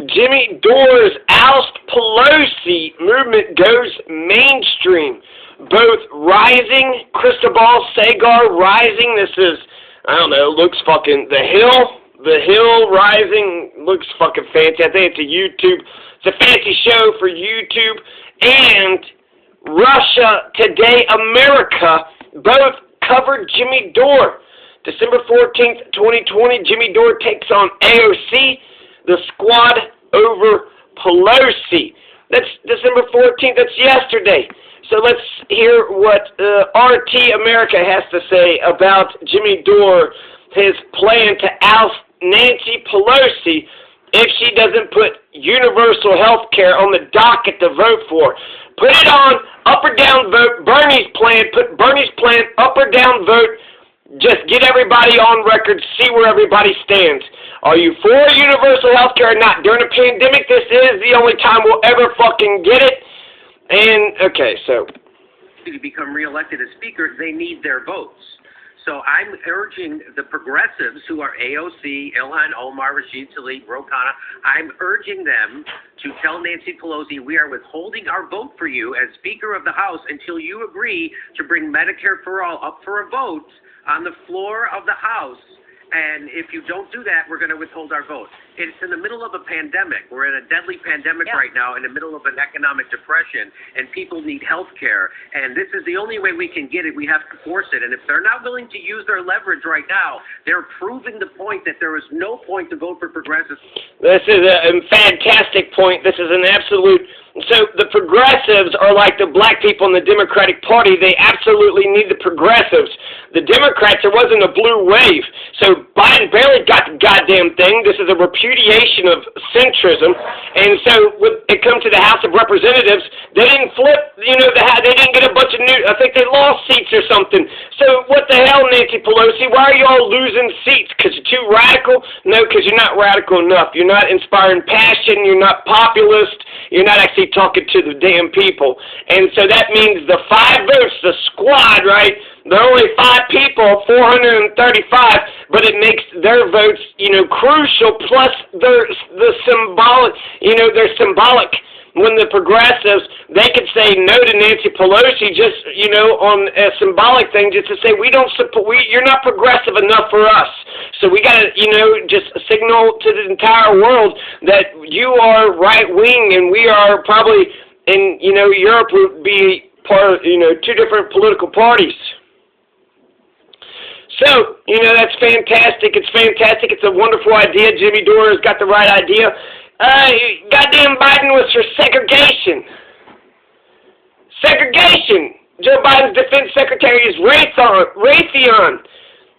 Jimmy Dore's Oust Pelosi movement goes mainstream. Both rising, Cristobal Sagar rising. This is, I don't know, looks fucking, the Hill rising looks fucking fancy. I think it's a YouTube, it's a fancy show for YouTube. And Russia Today America both covered Jimmy Dore. December 14th, 2020, Jimmy Dore takes on AOC, the squad over Pelosi. That's December 14th, that's yesterday. So let's hear what RT America has to say about Jimmy Dore, his plan to oust Nancy Pelosi if she doesn't put universal health care on the docket to vote for. Put it on, up or down vote, Bernie's plan, put Bernie's plan, up or down vote, just get everybody on record, see where everybody stands. Are you for universal health care or not? During a pandemic, this is the only time we'll ever fucking get it. And, okay, so. To become reelected as Speaker, they need their votes. So I'm urging the progressives who are AOC, Ilhan Omar, Rashid Tlaib, Ro Khanna, I'm urging them to tell Nancy Pelosi we are withholding our vote for you as Speaker of the House until you agree to bring Medicare for All up for a vote on the floor of the House. And if you don't do that, we're going to withhold our vote. It's in the middle of a pandemic. We're in a deadly pandemic right now in the middle of an economic depression, and people need health care. And this is the only way we can get it. We have to force it. And if they're not willing to use their leverage right now, they're proving the point that there is no point to vote for progressives. This is a fantastic point. This is an absolute... So the progressives are like the black people in the Democratic Party. They absolutely need the progressives. The Democrats, there wasn't a blue wave. So Biden barely got the goddamn thing. This is a repudiation of centrism. And so when it comes to the House of Representatives, they didn't flip, they didn't get a bunch of new, I think they lost seats or something. So what the hell, Nancy Pelosi? Why are you all losing seats? Because you're too radical? No, because you're not radical enough. You're not inspiring passion. You're not populist. You're not actually talking to the damn people. And so that means the 5 votes, the squad, right? There are only 5 people, 435, but it makes their votes, crucial, plus they're symbolic, they're symbolic. When the progressives, they could say no to Nancy Pelosi just, on a symbolic thing, just to say we don't support, you're not progressive enough for us. So we got to, just signal to the entire world that you are right-wing and we are probably, in, Europe would be part of, 2 different political parties. So, that's fantastic. It's fantastic. It's a wonderful idea. Jimmy Dore has got the right idea. Goddamn Biden was for segregation. Segregation. Joe Biden's defense secretary is Raytheon.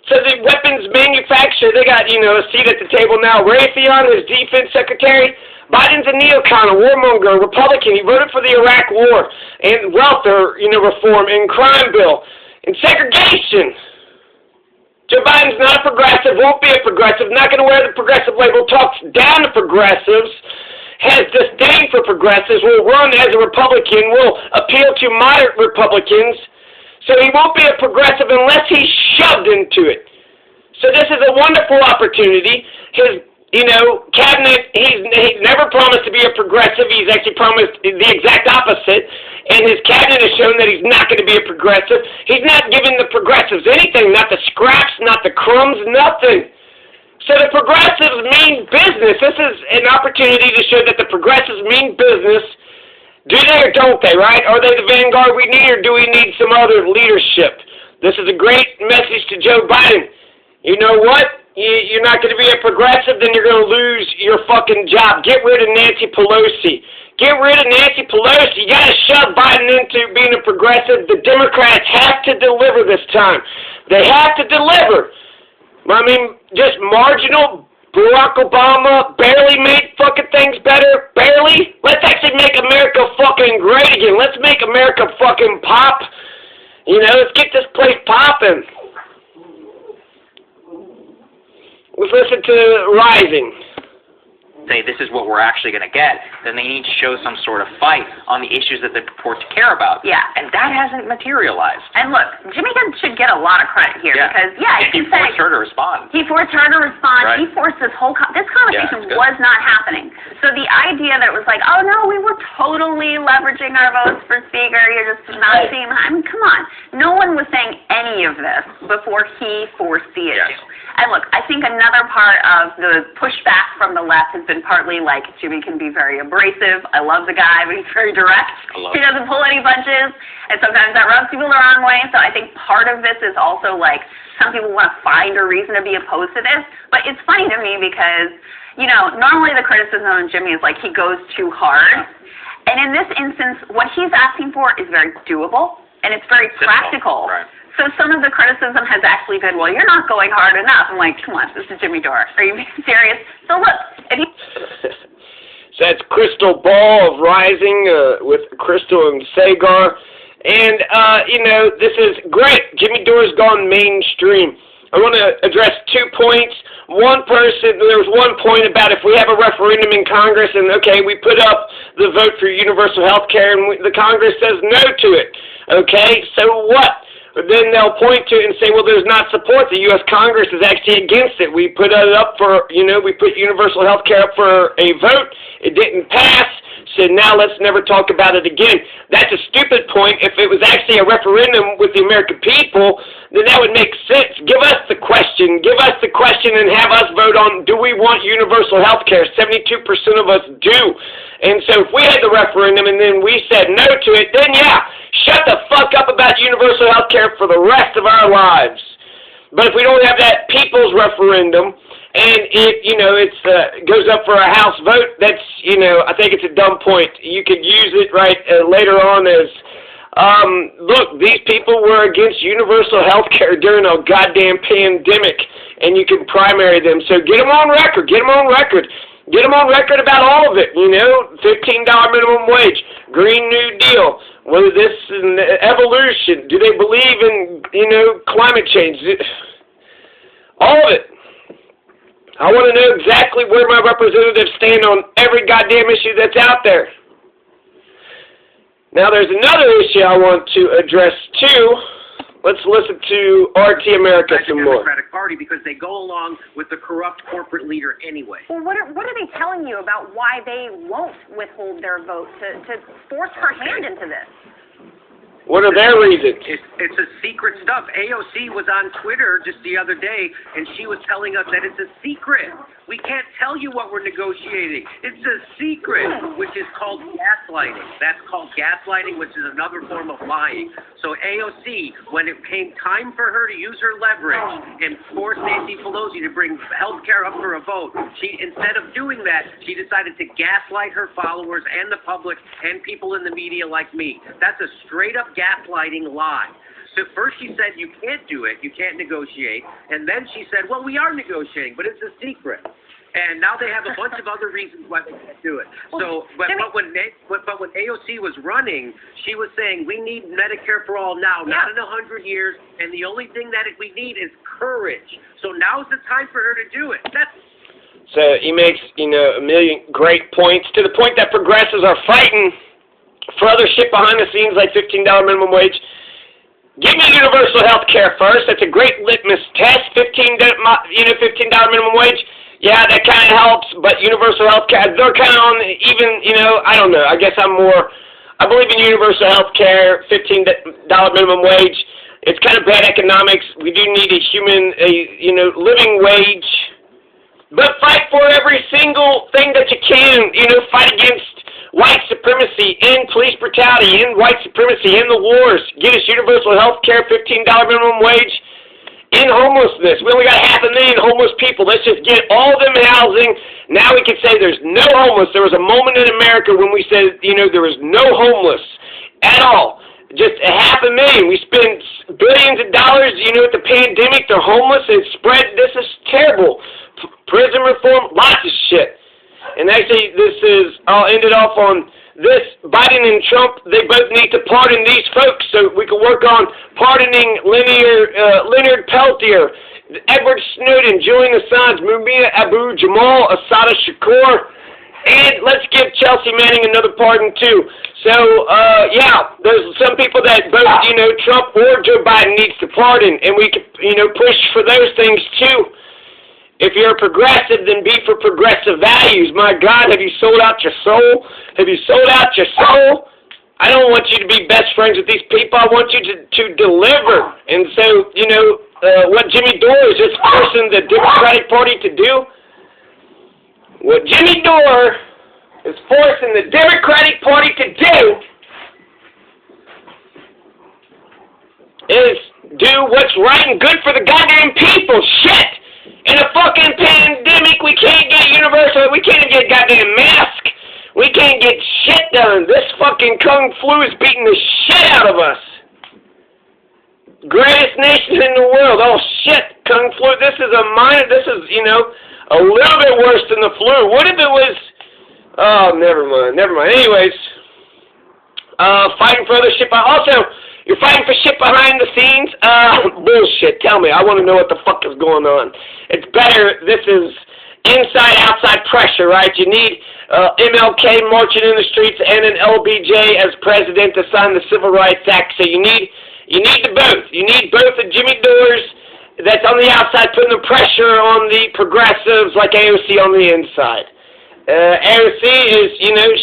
So the weapons manufacturer, they got, a seat at the table now. Raytheon is defense secretary. Biden's a neocon, a warmonger, a Republican. He voted for the Iraq war and welfare, reform and crime bill and segregation. Joe Biden's not a progressive, won't be a progressive, not going to wear the progressive label, talks down to progressives, has disdain for progressives, will run as a Republican, will appeal to moderate Republicans, so he won't be a progressive unless he's shoved into it. So this is a wonderful opportunity. His cabinet, he's never promised to be a progressive. He's actually promised the exact opposite. And his cabinet has shown that he's not going to be a progressive. He's not giving the progressives anything, not the scraps, not the crumbs, nothing. So the progressives mean business. This is an opportunity to show that the progressives mean business. Do they or don't they, right? Are they the vanguard we need, or do we need some other leadership? This is a great message to Joe Biden. You know what? You're not going to be a progressive, then you're going to lose your fucking job. Get rid of Nancy Pelosi. Get rid of Nancy Pelosi. You got to shove Biden into being a progressive. The Democrats have to deliver this time. They have to deliver. I mean, just marginal. Barack Obama barely made fucking things better. Barely. Let's actually make America fucking great again. Let's make America fucking pop. Let's get this place popping. Let's listen to Rising. Say say this is what we're actually going to get, then they need to show some sort of fight on the issues that they purport to care about. Yeah. And that hasn't materialized. And look, Jimmy should get a lot of credit here because, he forced her to respond. He forced her to respond. Right. He forced this whole this conversation was not happening. So the idea that it was like, oh, no, we were totally leveraging our votes for Speaker. You're just not seeing. I mean, come on. No one was saying any of this before he forced the issue. Yes. And look, I think another part of the pushback from the left has been partly like Jimmy can be very abrasive. I love the guy, but he's very direct. He doesn't pull any punches, and sometimes that rubs people the wrong way. So I think part of this is also like some people want to find a reason to be opposed to this. But it's funny to me because, you know, normally the criticism on Jimmy is like he goes too hard. And in this instance, what he's asking for is very doable, and it's very practical. Right. So some of the criticism has actually been, well, you're not going hard enough. I'm like, come on, this is Jimmy Dore. Are you being serious? So look, if he... So that's Crystal Ball of Rising with Crystal and Sagar. And, you know, this is great. Jimmy Dore's gone mainstream. I want to address 2 points. There was one point about if we have a referendum in Congress and, okay, we put up the vote for universal health care and the Congress says no to it. Okay, so what? Then they'll point to it and say, well, there's not support. The U.S. Congress is actually against it. We put it up for, you know, we put universal health care up for a vote. It didn't pass. So now let's never talk about it again. That's a stupid point. If it was actually a referendum with the American people, then that would make sense. Give us the question. Give us the question and have us vote on, do we want universal health care? 72% of us do. And so if we had the referendum and then we said no to it, then yeah, shut the fuck up about universal health care for the rest of our lives. But if we don't have that people's referendum, and it, you know, it's goes up for a House vote, that's, you know, I think it's a dumb point. You could use it later on as, look, these people were against universal health care during a goddamn pandemic, and you can primary them. So get them on record. Get them on record. Get them on record about all of it, you know, $15 minimum wage, Green New Deal, whether this is evolution, do they believe in, you know, climate change, all of it. I want to know exactly where my representatives stand on every goddamn issue that's out there. Now, there's another issue I want to address, too. Let's listen to RT America some more. Democratic Party because they go along with the corrupt corporate leader anyway. Well, what are they telling you about why they won't withhold their vote to force her hand into this? What are their reasons? It's a secret stuff. AOC was on Twitter just the other day, and she was telling us that it's a secret. We can't tell you what we're negotiating. It's a secret, which is called gaslighting. That's called gaslighting, which is another form of lying. So AOC, when it came time for her to use her leverage and force Nancy Pelosi to bring health care up for a vote, instead of doing that, she decided to gaslight her followers and the public and people in the media like me. That's a straight-up gaslighting lie. So first she said you can't do it, you can't negotiate, and then she said, well, we are negotiating, but it's a secret. And now they have a bunch of other reasons why they can't do it. So, but when AOC was running, she was saying we need Medicare for all now, not in 100 years, and the only thing that we need is courage. So now's the time for her to do it. So he makes, you know, a million great points, to the point that progressives are fighting for other shit behind the scenes like $15 minimum wage. Give me universal health care first. That's a great litmus test. $15 minimum wage. Yeah, that kind of helps, but universal health care, they're kind of on even, you know, I don't know. I guess I believe in universal health care, $15 minimum wage. It's kind of bad economics. We do need a living wage. But fight for every single thing that you can, you know, fight against white supremacy, end police brutality, end white supremacy, end the wars, get us universal health care, $15 minimum wage, end homelessness. We only got 500,000 homeless people. Let's just get all of them in housing. Now we can say there's no homeless. There was a moment in America when we said, you know, there was no homeless at all. Just 500,000. We spend billions of dollars, you know, with the pandemic. They're homeless. It's spread. This is terrible. Prison reform, lots of shit. And actually, I'll end it off on this. Biden and Trump, they both need to pardon these folks so we can work on pardoning Leonard Peltier, Edward Snowden, Julian Assange, Mumia Abu Jamal, Assata Shakur, And let's give Chelsea Manning another pardon, too. So, yeah, there's some people that both, Trump or Joe Biden needs to pardon, and we can, push for those things, too. If you're a progressive, then be for progressive values. My God, have you sold out your soul? Have you sold out your soul? I don't want you to be best friends with these people. I want you to deliver. And so, what Jimmy Dore is just forcing the Democratic Party to do, what Jimmy Dore is forcing the Democratic Party to do is do what's right and good for the goddamn people. Shit! In a fucking pandemic, we can't get universal, we can't get a goddamn mask. We can't get shit done. This fucking Kung Flu is beating the shit out of us. Greatest nation in the world. Oh shit, Kung Flu. This is a little bit worse than the flu. What if it was, oh, never mind. Anyways, fighting for other shit. Also, you're fighting for shit behind the scenes? Bullshit. Tell me. I want to know what the fuck is going on. It's better. This is inside-outside pressure, right? You need MLK marching in the streets and an LBJ as president to sign the Civil Rights Act. So you need the both. You need both the Jimmy Dores that's on the outside putting the pressure on the progressives like AOC on the inside. AOC is,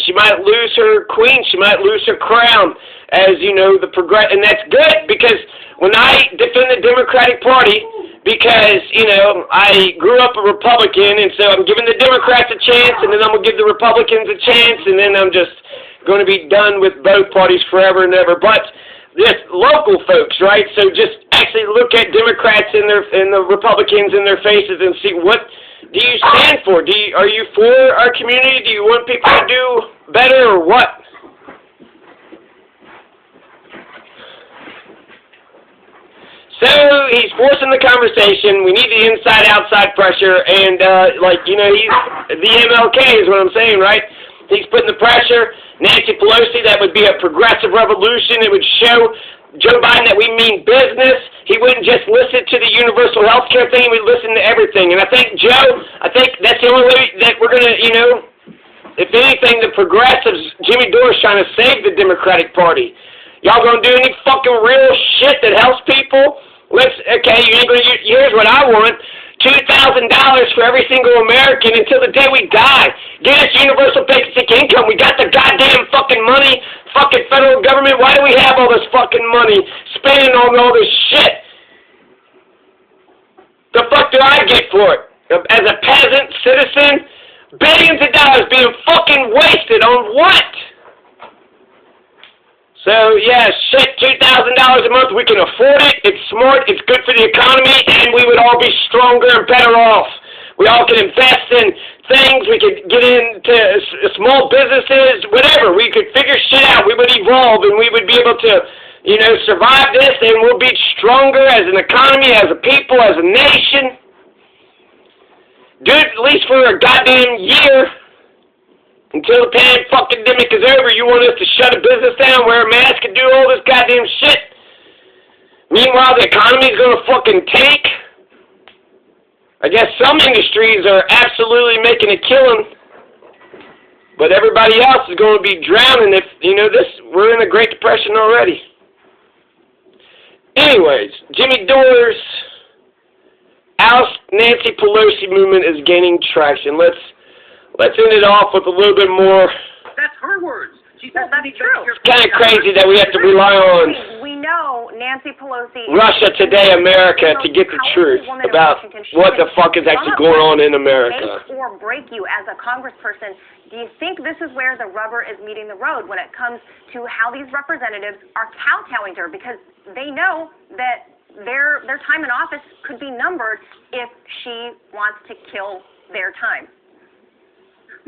she might lose her queen, she might lose her crown as, and that's good because when I defend the Democratic Party, because, I grew up a Republican, and so I'm giving the Democrats a chance, and then I'm going to give the Republicans a chance, and then I'm just going to be done with both parties forever and ever. But just local folks, right? So just actually look at Democrats and the Republicans in their faces and see what do you stand for? Are you for our community? Do you want people to do better or what? So he's forcing the conversation. We need the inside-outside pressure, and he's the MLK is what I'm saying, right? He's putting the pressure. Nancy Pelosi, that would be a progressive revolution. It would show Joe Biden that we mean business. He wouldn't just listen to the universal health care thing. He would listen to everything. And I think that's the only way that we're going to, if anything, the progressives, Jimmy Dore is trying to save the Democratic Party. Y'all going to do any fucking real shit that helps people? Here's what I want. $2,000 for every single American until the day we die. Get us universal basic income. We got the goddamn fucking money, fucking federal government. Why do we have all this fucking money spending on all this shit? The fuck do I get for it? As a peasant, citizen, billions of dollars being fucking wasted on what? So, yeah, shit, $2,000 a month, we can afford it, it's smart, it's good for the economy, and we would all be stronger and better off. We all can invest in things, we could get into small businesses, whatever. We could figure shit out, we would evolve, and we would be able to, survive this, and we'll be stronger as an economy, as a people, as a nation. Do it at least for a goddamn year. Until the pandemic is over, you want us to shut a business down, wear a mask, and do all this goddamn shit? Meanwhile, the economy's going to fucking tank? I guess some industries are absolutely making a killing, but everybody else is going to be drowning if, we're in a Great Depression already. Anyways, Jimmy Dore's Oust Nancy Pelosi movement is gaining traction. Let's end it off with a little bit more. That's her words. She said that's true. It's kind of crazy that we have to rely on We know Nancy Pelosi. Russia Today America to get the truth about what the fuck is actually going on in America. Make or break you as a congressperson. Do you think this is where the rubber is meeting the road when it comes to how these representatives are kowtowing to her? Because they know that their time in office could be numbered if she wants to kill their time.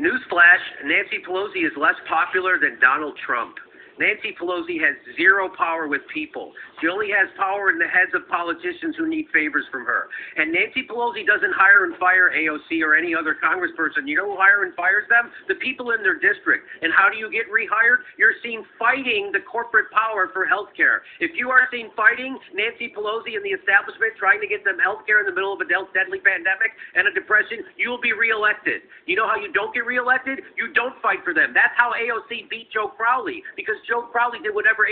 Newsflash, Nancy Pelosi is less popular than Donald Trump. Nancy Pelosi has zero power with people. She only has power in the heads of politicians who need favors from her. And Nancy Pelosi doesn't hire and fire AOC or any other congressperson. You know who hires and fires them? The people in their district. And how do you get rehired? You're seen fighting the corporate power for health care. If you are seen fighting Nancy Pelosi and the establishment trying to get them health care in the middle of a deadly pandemic and a depression, you will be reelected. You know how you don't get reelected? You don't fight for them. That's how AOC beat Joe Crowley, because Joe Crowley did whatever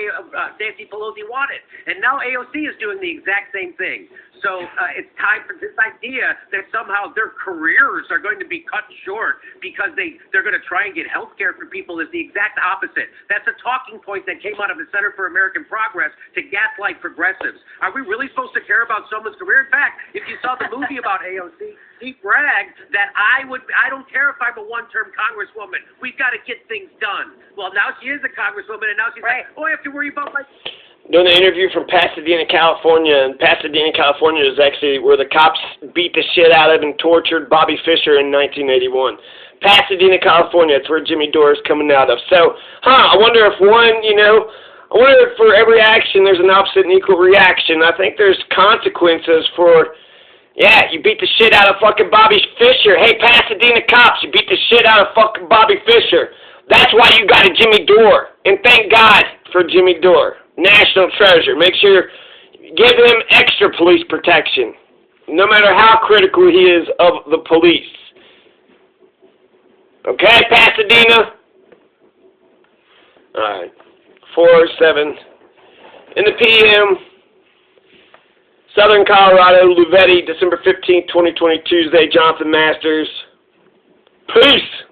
Nancy Pelosi wanted. And now AOC is doing the exact same thing. So it's time for this idea that somehow their careers are going to be cut short because they're going to try and get health care for people is the exact opposite. That's a talking point that came out of the Center for American Progress to gaslight progressives. Are we really supposed to care about someone's career? In fact, if you saw the movie about AOC, she bragged that I don't care if I'm a one-term congresswoman. We've got to get things done. Well, now she is a congresswoman, and now she's like, oh, I have to worry about my... Doing an interview from Pasadena, California, and Pasadena, California is actually where the cops beat the shit out of and tortured Bobby Fischer in 1981. Pasadena, California, that's where Jimmy Dore is coming out of. So, I wonder if I wonder if for every action there's an opposite and equal reaction. I think there's consequences for, you beat the shit out of fucking Bobby Fischer. Hey, Pasadena cops, you beat the shit out of fucking Bobby Fischer. That's why you got a Jimmy Dore. And thank God for Jimmy Dore. National treasure. Make sure you give him extra police protection, no matter how critical he is of the police. Okay, Pasadena? Alright. 4:07 in the PM. Southern Colorado, Luvetti, December 15th, 2020, Tuesday. Jonathan Masters. Peace!